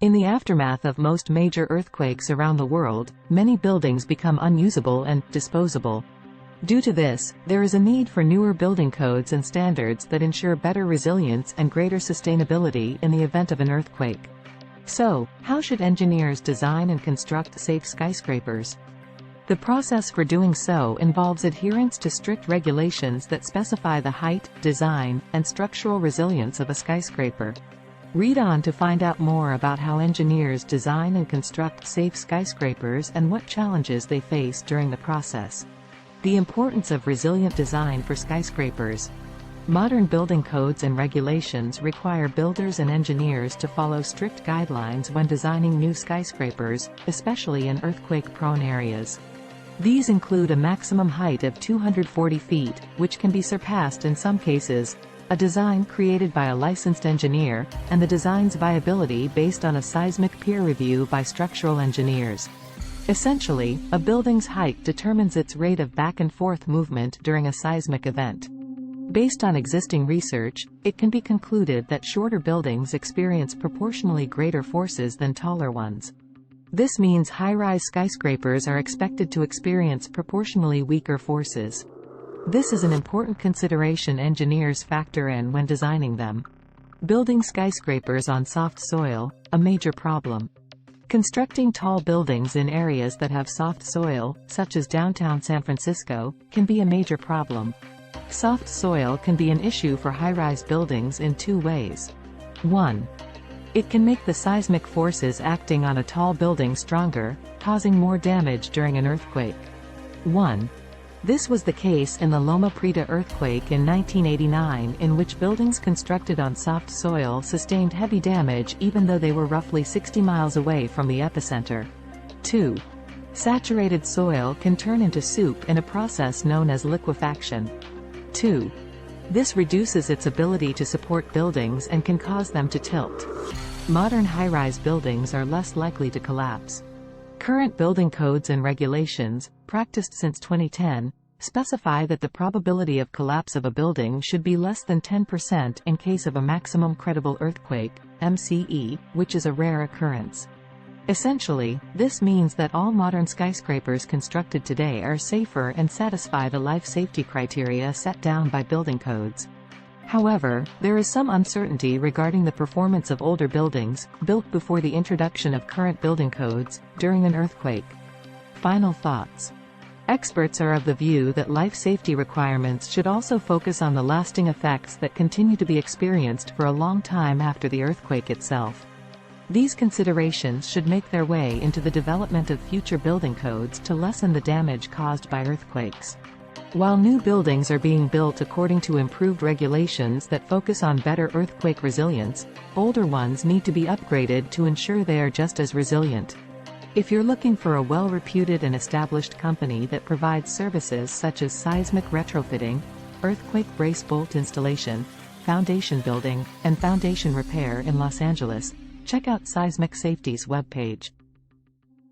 In the aftermath of most major earthquakes around the world, many buildings become unusable and disposable. Due to this, there is a need for newer building codes and standards that ensure better resilience and greater sustainability in the event of an earthquake. So, how should engineers design and construct safe skyscrapers? The process for doing so involves adherence to strict regulations that specify the height, design, and structural resilience of a skyscraper. Read on to find out more about how engineers design and construct safe skyscrapers and what challenges they face during the process. The importance of resilient design for skyscrapers. Modern building codes and regulations require builders and engineers to follow strict guidelines when designing new skyscrapers, especially in earthquake-prone areas. These include a maximum height of 240 feet, which can be surpassed in some cases, a design created by a licensed engineer, and the design's viability based on a seismic peer review by structural engineers. Essentially, a building's height determines its rate of back-and-forth movement during a seismic event. Based on existing research, it can be concluded that shorter buildings experience proportionally greater forces than taller ones. This means high-rise skyscrapers are expected to experience proportionally weaker forces. This is an important consideration engineers factor in when designing them. Building skyscrapers on soft soil, a major problem. Constructing tall buildings in areas that have soft soil, such as downtown San Francisco, can be a major problem. Soft soil can be an issue for high-rise buildings in two ways. 1. It can make the seismic forces acting on a tall building stronger, causing more damage during an earthquake. 1. This was the case in the Loma Prieta earthquake in 1989, in which buildings constructed on soft soil sustained heavy damage even though they were roughly 60 miles away from the epicenter. 2. Saturated soil can turn into soup in a process known as liquefaction. 2. This reduces its ability to support buildings and can cause them to tilt. Modern high-rise buildings are less likely to collapse. Current building codes and regulations, practiced since 2010, specify that the probability of collapse of a building should be less than 10% in case of a maximum credible earthquake, MCE, which is a rare occurrence. Essentially, this means that all modern skyscrapers constructed today are safer and satisfy the life safety criteria set down by building codes. However, there is some uncertainty regarding the performance of older buildings, built before the introduction of current building codes, during an earthquake. Final thoughts. Experts are of the view that life safety requirements should also focus on the lasting effects that continue to be experienced for a long time after the earthquake itself. These considerations should make their way into the development of future building codes to lessen the damage caused by earthquakes. While new buildings are being built according to improved regulations that focus on better earthquake resilience, older ones need to be upgraded to ensure they are just as resilient. If you're looking for a well-reputed and established company that provides services such as seismic retrofitting, earthquake brace bolt installation, foundation building, and foundation repair in Los Angeles, check out Seismic Safety's webpage.